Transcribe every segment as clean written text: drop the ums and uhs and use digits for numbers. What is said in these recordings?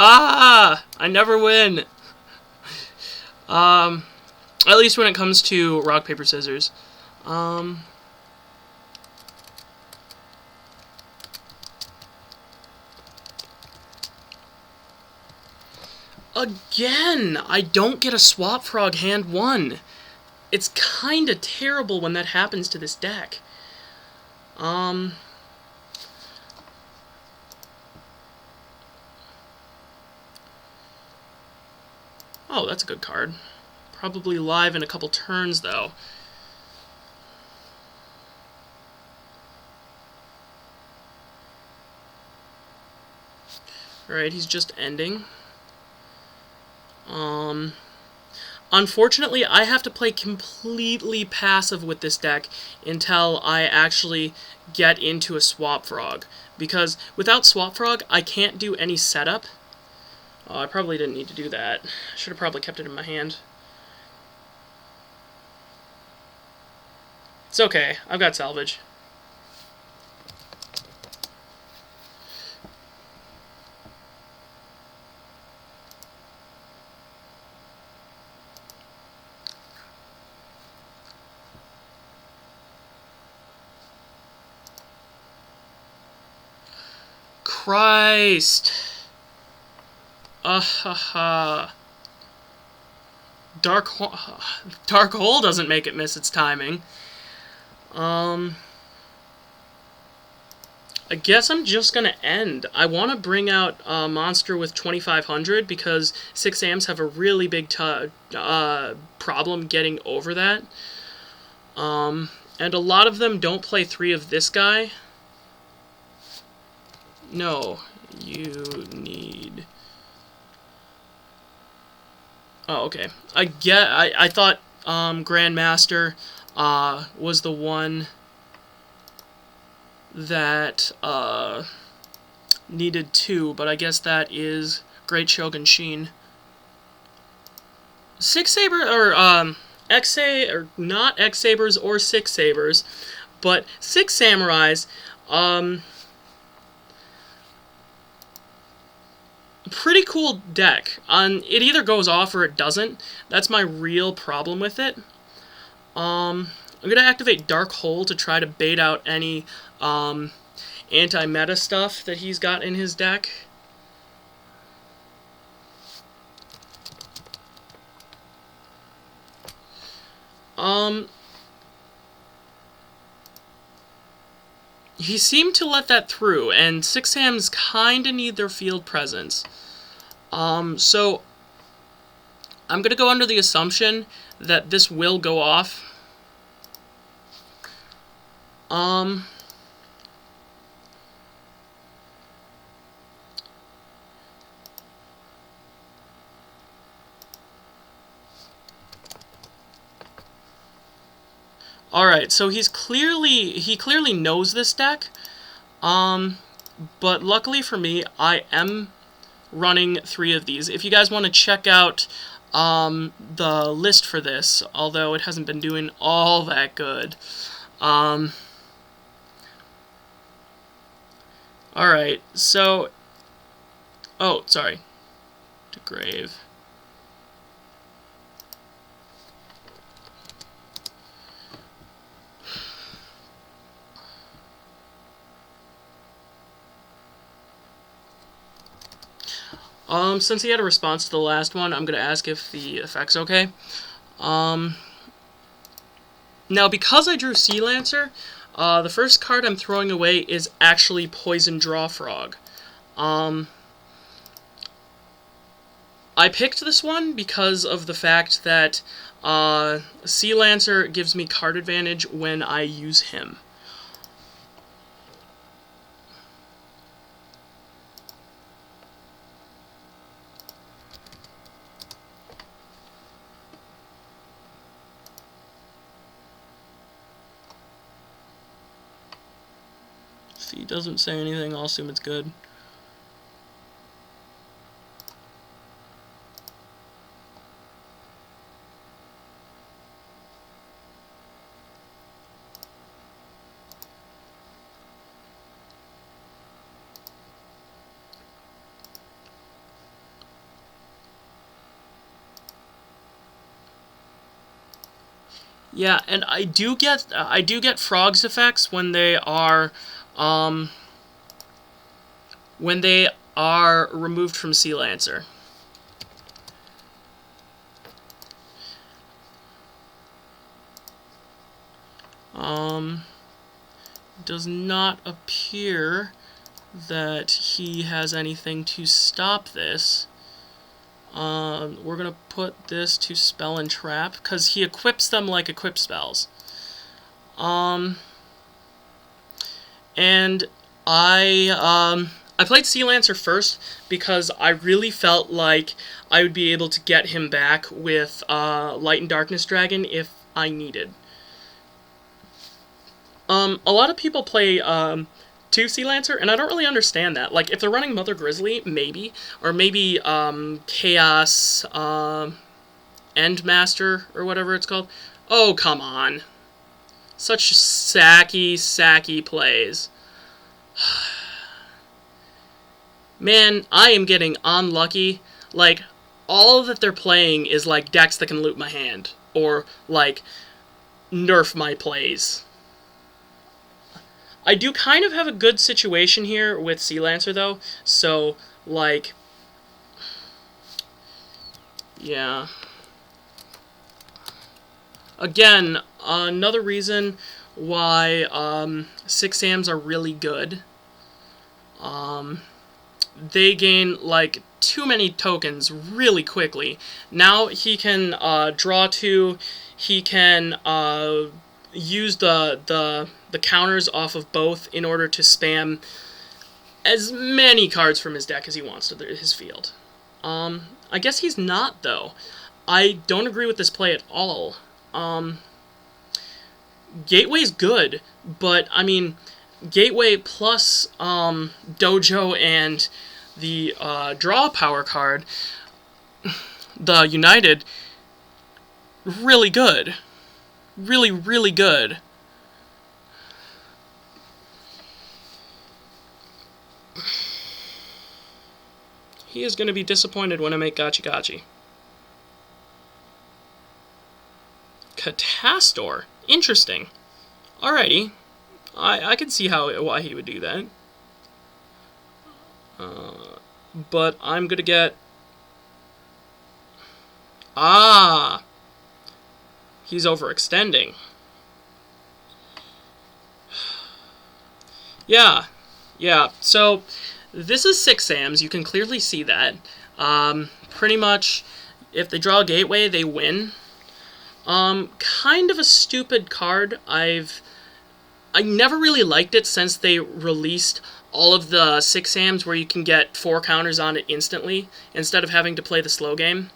Ah! I never win. At least when it comes to rock, paper, scissors. Again! I don't get a swap frog hand 1. It's kinda terrible when that happens to this deck. Oh, that's a good card. Probably live in a couple turns, though. Alright, he's just ending. Unfortunately, I have to play completely passive with this deck until I actually get into a Swap Frog. Because without Swap Frog, I can't do any setup. Oh, I probably didn't need to do that. I should have probably kept it in my hand. It's okay. I've got salvage. Christ! Ha. Dark Hole doesn't make it miss its timing. I guess I'm just gonna end. I want to bring out a monster with 2500 because 6AMs have a really big problem getting over that. And a lot of them don't play 3 of this guy. No, you need... Oh, okay. I thought Grandmaster was the one that needed 2, but I guess that is Great Shogun Sheen. 6 Saber or or not X Sabers or 6 Sabers, but 6 Samurais. Pretty cool deck. It either goes off or it doesn't. That's my real problem with it. I'm gonna activate Dark Hole to try to bait out any anti-meta stuff that he's got in his deck. He seemed to let that through, and 6-Hams kinda need their field presence. So I'm gonna go under the assumption that this will go off. Alright, so he clearly knows this deck. But luckily for me, I am running 3 of these. If you guys want to check out the list for this, although it hasn't been doing all that good. Alright, so... Oh, sorry. To grave. Since he had a response to the last one, I'm going to ask if the effect's okay. Now, because I drew Sea Lancer, the first card I'm throwing away is actually Poison Draw Frog. I picked this one because of the fact that Sea Lancer gives me card advantage when I use him. If he doesn't say anything, I'll assume it's good. Yeah, and I do get frogs effects um when they are removed from Sea Lancer. Um does not appear that he has anything to stop this. We're gonna put this to spell and trap because he equips them like equip spells. Um, and I played Sea Lancer first because I really felt like I would be able to get him back with Light and Darkness Dragon if I needed. A lot of people play two Sea Lancer, and I don't really understand that. Like, if they're running Mother Grizzly, maybe, or maybe Chaos Endmaster or whatever it's called. Oh, come on. Such sacky plays. Man, I am getting unlucky. Like, all that they're playing is like decks that can loot my hand. Or, like, nerf my plays. I do kind of have a good situation here with Sea Lancer, though. So, like, yeah. Again, another reason why 6 AMs are really good. They gain, like, too many tokens really quickly. Now he can draw two. He can use the counters off of both in order to spam as many cards from his deck as he wants to his field. I guess he's not, though. I don't agree with this play at all. Gateway's good, but, I mean, Gateway plus Dojo and the draw power card, the United, really good. Really, really good. He is going to be disappointed when I make Gachi Gachi. Catastor? Interesting. Alrighty. I can see why he would do that. But I'm going to get... Ah! He's overextending. Yeah. Yeah. So, this is 6 AMs. You can clearly see that. Pretty much, if they draw a Gateway, they win. Kind of a stupid card. I never really liked it since they released all of the 6 AMs where you can get 4 counters on it instantly instead of having to play the slow game.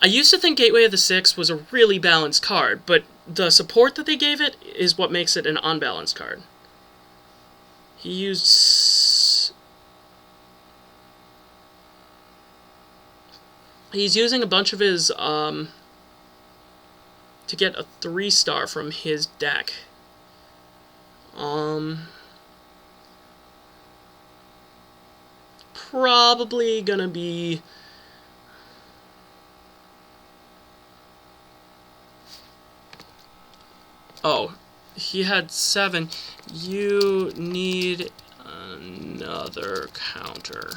I used to think Gateway of the Six was a really balanced card, but the support that they gave it is what makes it an unbalanced card. He used... He's using a bunch of his, to get a 3-star from his deck. Probably gonna be... Oh, he had 7. You need another counter.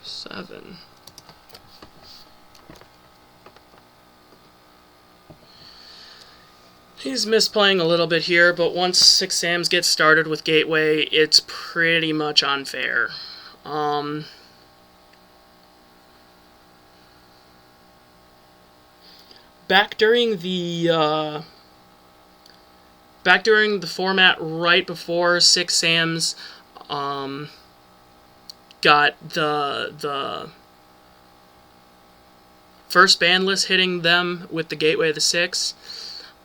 Seven. He's misplaying a little bit here, but once 6 AMs get started with Gateway, it's pretty much unfair. Back during the format right before 6 AMs got the first ban list hitting them with the Gateway of the Six.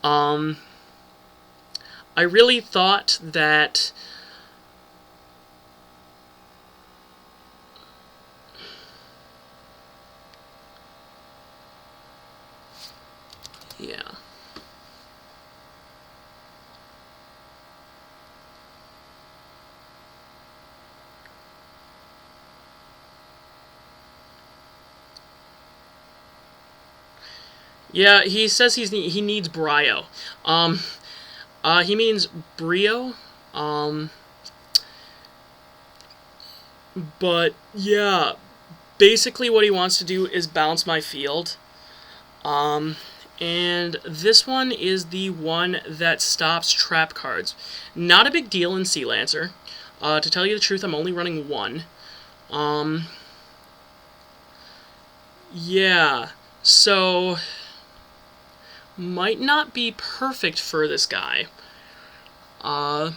I really thought that Yeah. Yeah, he says he needs brio. Um, he means brio. Um, but yeah, basically what he wants to do is bounce my field. Um, and this one is the one that stops trap cards. Not a big deal in Sea Lancer. To tell you the truth, I'm only running one. Um, yeah, so might not be perfect for this guy. Uh,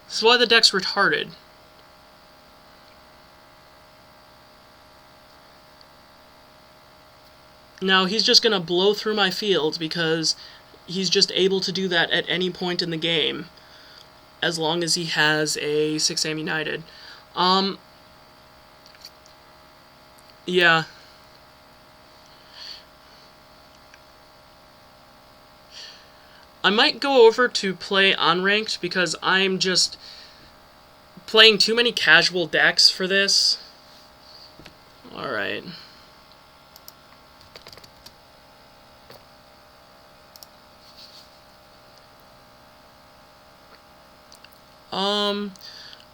this is why the deck's retarded. Now he's just gonna blow through my field because he's just able to do that at any point in the game, as long as he has a 6am United. Um, yeah. I might go over to play unranked because I'm just playing too many casual decks for this. Alright.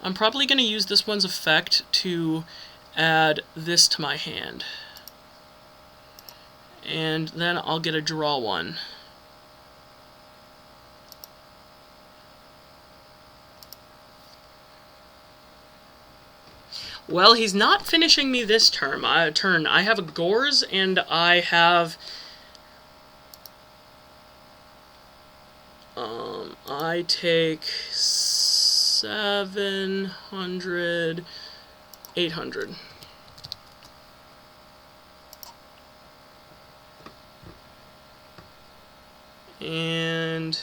I'm probably going to use this one's effect to add this to my hand. And then I'll get a draw one. Well, he's not finishing me this turn. I have a Gores and I have... I take 700, 800. And...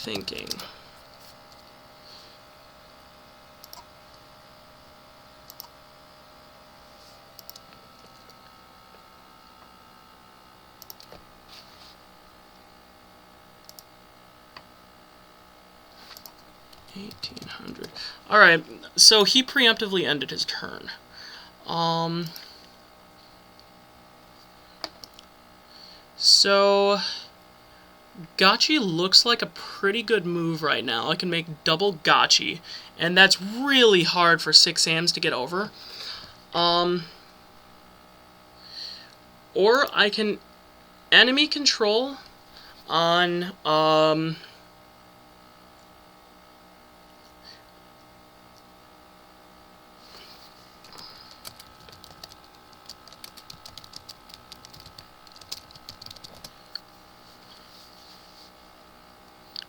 thinking. $1,800. Alright, so he preemptively ended his turn. So Gotchi looks like a pretty good move right now. I can make double Gotchi, and that's really hard for 6ams to get over. Or I can enemy control on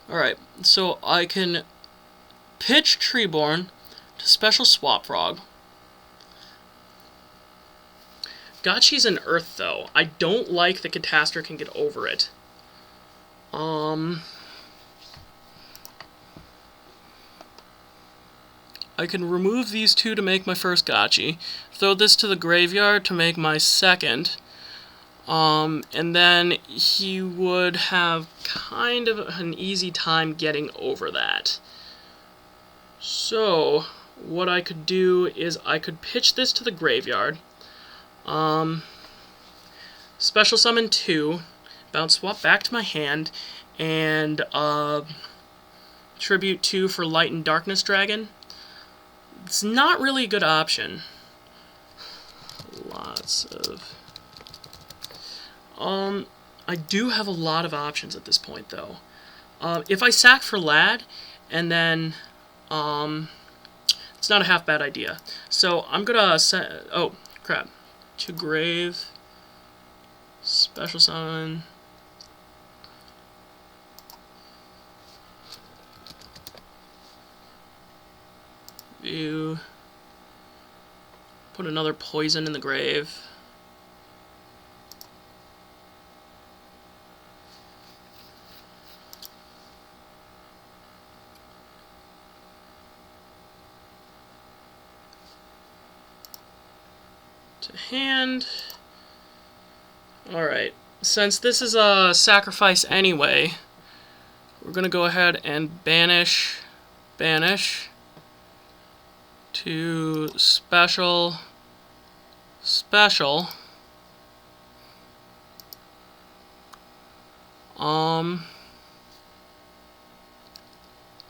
Alright, so I can pitch Treeborn to special Swap Frog. Gotchi's an Earth, though. I don't like that Catastor can get over it. I can remove these two to make my first Gotchi, throw this to the graveyard to make my second, and then he would have kind of an easy time getting over that. So, what I could do is I could pitch this to the graveyard, special summon 2, bounce swap back to my hand, and tribute 2 for Light and Darkness Dragon. It's not really a good option. Lots of... I do have a lot of options at this point, though. If I sack for Lad, and then, it's not a half bad idea. So I'm gonna set... Oh, crap. To grave... Special summon... View... Put another poison in the grave. To hand. Alright, since this is a sacrifice anyway, we're going to go ahead and banish to special.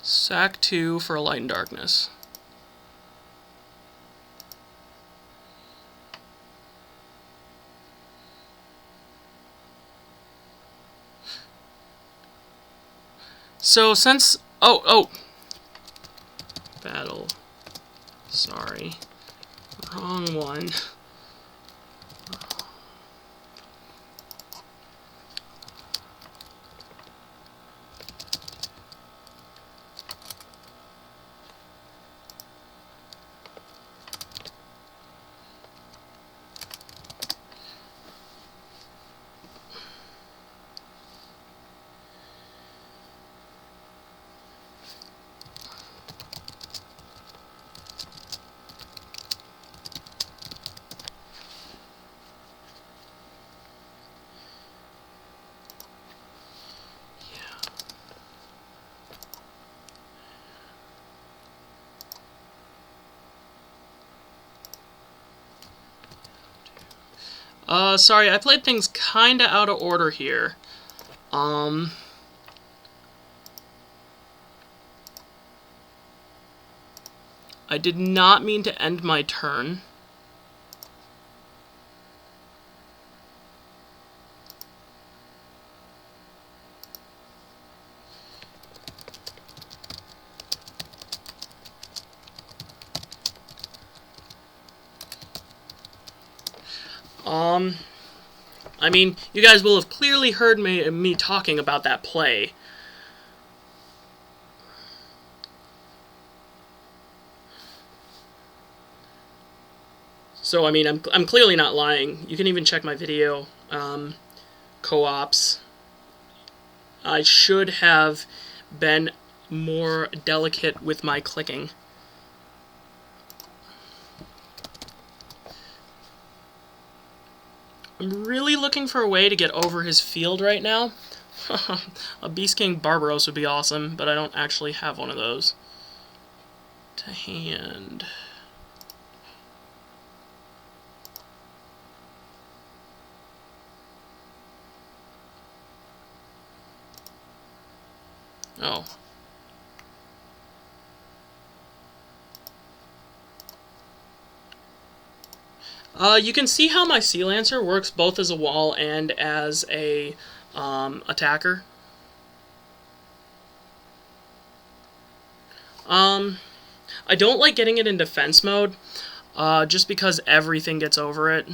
Sack 2 for a light and darkness. So since battle, sorry, wrong one. Sorry, I played things kinda out of order here. I did not mean to end my turn. I mean, you guys will have clearly heard me talking about that play. So, I mean, I'm clearly not lying. You can even check my video, co-ops. I should have been more delicate with my clicking. I'm really looking for a way to get over his field right now. A Beast King Barbaros would be awesome, but I don't actually have one of those. To hand. Oh. You can see how my Sea Lancer works both as a wall and as a attacker. I don't like getting it in defense mode, just because everything gets over it.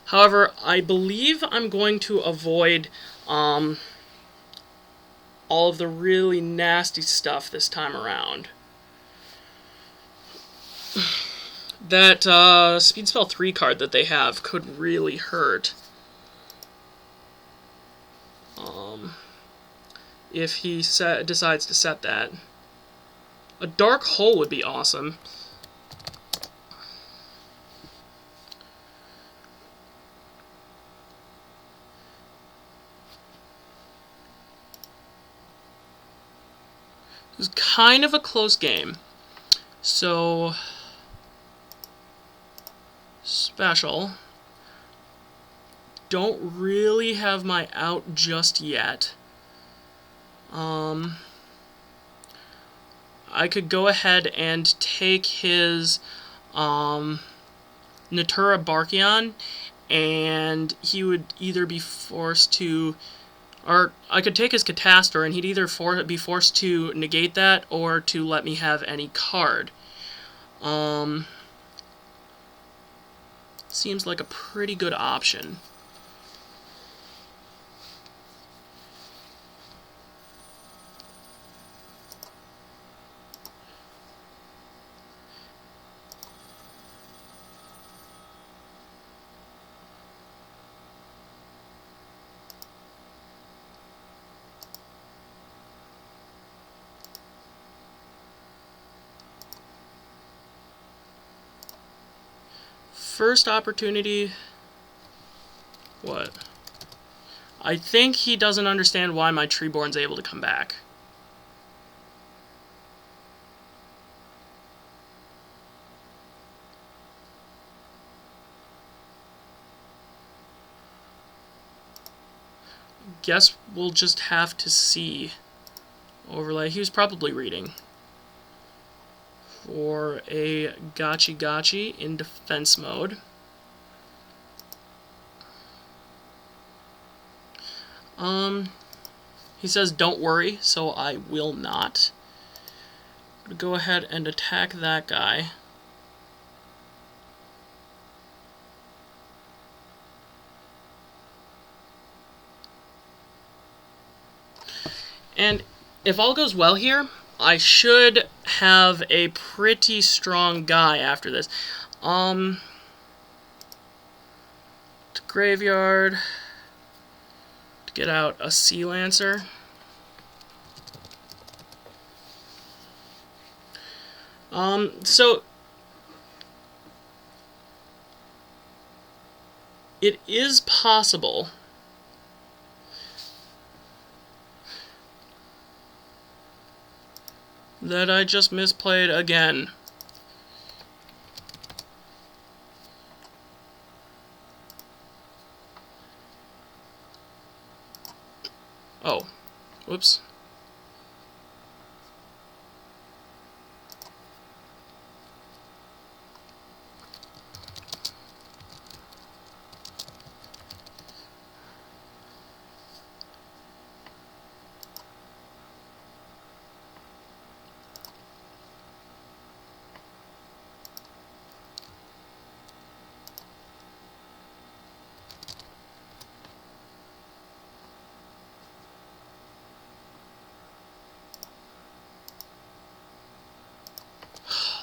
However, I believe I'm going to avoid all of the really nasty stuff this time around. That Speed Spell 3 card that they have could really hurt. If he decides to set that. A Dark Hole would be awesome. It was kind of a close game. So, special. Don't really have my out just yet. I could go ahead and take his Natura Barkion, and he would either be forced to, or I could take his Catastor, and he'd either be forced to negate that or to let me have any card. Seems like a pretty good option. first opportunity... What? I think he doesn't understand why my Treeborn's able to come back. Guess we'll just have to see. Overlay. He was probably reading. For a gotchi in defense mode. He says don't worry, so I will not. Go ahead and attack that guy. And if all goes well here, I should have a pretty strong guy after this. To graveyard to get out a Sea Lancer. So it is possible that I just misplayed again. Oh, whoops.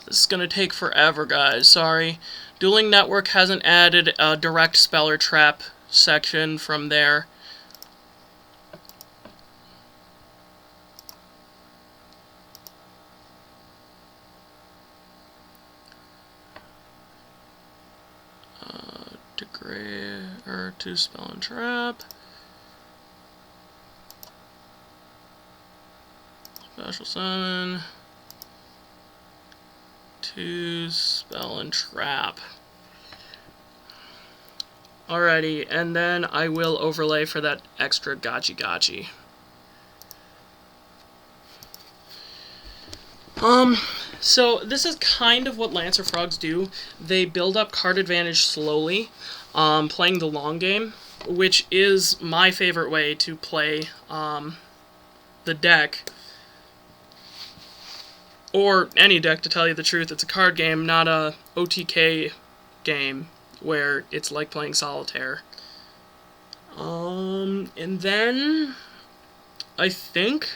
This is going to take forever, guys. Sorry. Dueling Network hasn't added a direct speller trap section from there. To spell and trap. Special summon. To spell and trap. Alrighty, and then I will overlay for that extra gotchi. So this is kind of what Lancer Frogs do. They build up card advantage slowly, playing the long game, which is my favorite way to play the deck. Or any deck, to tell you the truth. It's a card game, not a OTK game, where it's like playing solitaire. And then I think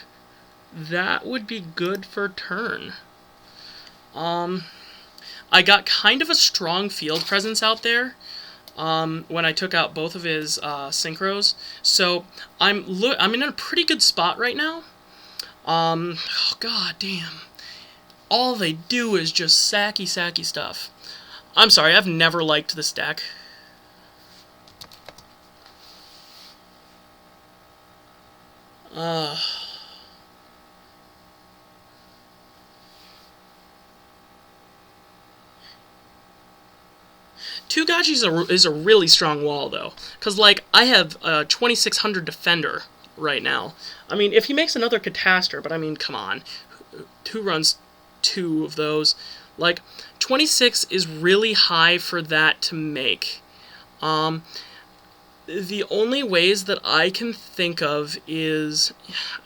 that would be good for turn. I got kind of a strong field presence out there when I took out both of his synchros, so I'm in a pretty good spot right now. Oh, god damn. All they do is just sacky stuff. I'm sorry, I've never liked this deck. Two gotchis is a really strong wall, though. Because, like, I have a 2600 defender right now. I mean, if he makes another Catastor, but I mean, come on. Who runs two of those? Like, 26 is really high for that to make. The only ways that I can think of is...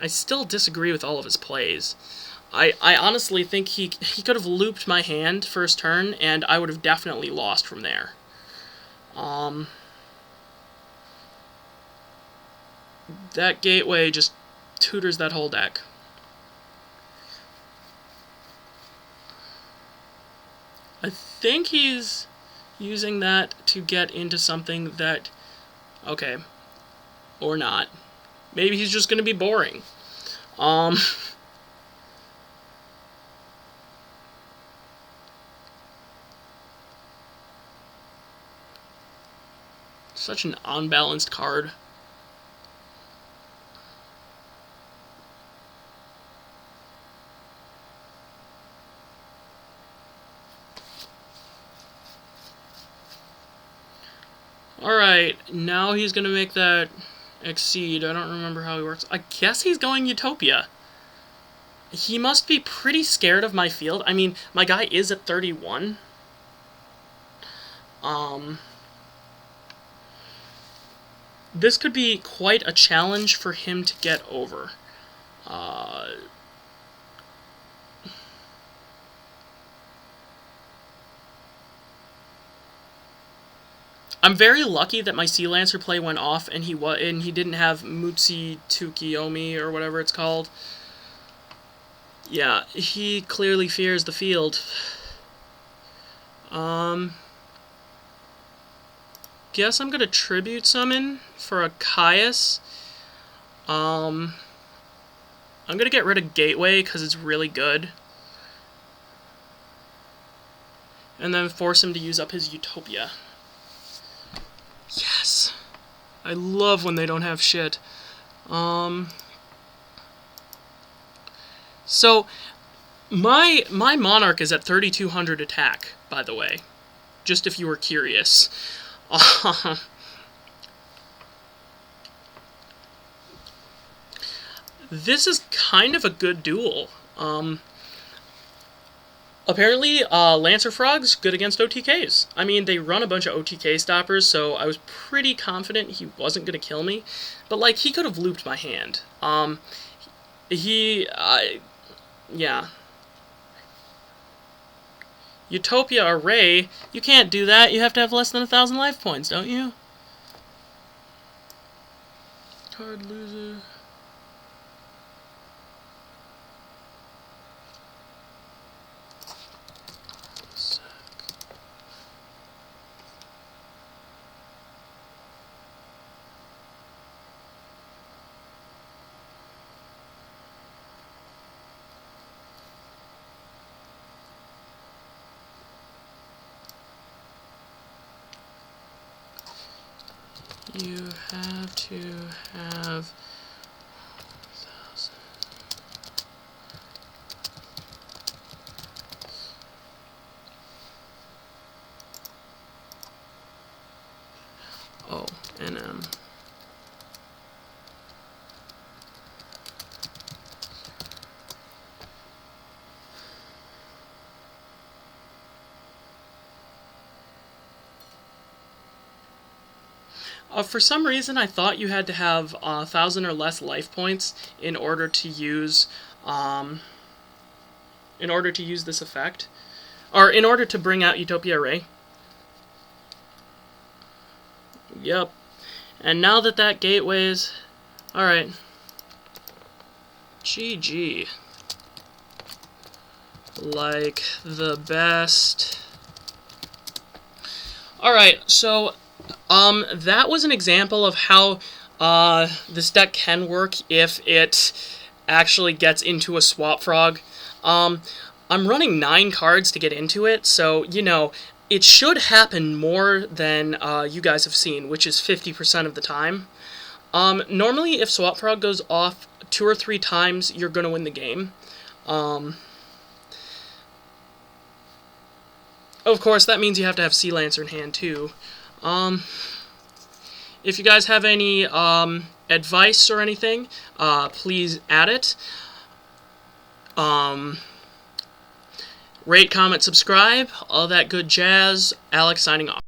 I still disagree with all of his plays. I honestly think he could have looped my hand first turn, and I would have definitely lost from there. That gateway just tutors that whole deck. I think he's using that to get into something that... Okay. Or not. Maybe he's just going to be boring. Such an unbalanced card. Alright, now he's going to make that exceed. I don't remember how he works. I guess he's going Utopia. He must be pretty scared of my field. I mean, my guy is at 31. This could be quite a challenge for him to get over. I'm very lucky that my Sea Lancer play went off and he didn't have Mutsi Tsukiyomi or whatever it's called. Yeah, he clearly fears the field. Guess I'm gonna tribute summon for a Caius. I'm gonna get rid of Gateway because it's really good. And then force him to use up his Utopia. Yes! I love when they don't have shit. So, my Monarch is at 3,200 attack, by the way. Just if you were curious. This is kind of a good duel. Apparently, Lancer Frog's good against OTKs. I mean, they run a bunch of OTK stoppers, so I was pretty confident he wasn't going to kill me. But, like, he could have looped my hand. Yeah. Utopia Array, you can't do that. You have to have less than 1,000 life points, don't you? Card loser. You have to have 1,000. Oh, NM. For some reason, I thought you had to have 1,000 or less life points in order to use this effect, or in order to bring out Utopia Array. Yep. And now that gateway's, all right. GG. Like the best. All right, so. That was an example of how this deck can work if it actually gets into a Swap Frog. I'm running 9 cards to get into it, so, you know, it should happen more than you guys have seen, which is 50% of the time. Normally, if Swap Frog goes off 2 or 3 times, you're going to win the game. Of course, that means you have to have Sea Lancer in hand, too. If you guys have any advice or anything, please add it. Rate, comment, subscribe, all that good jazz. Alex signing off.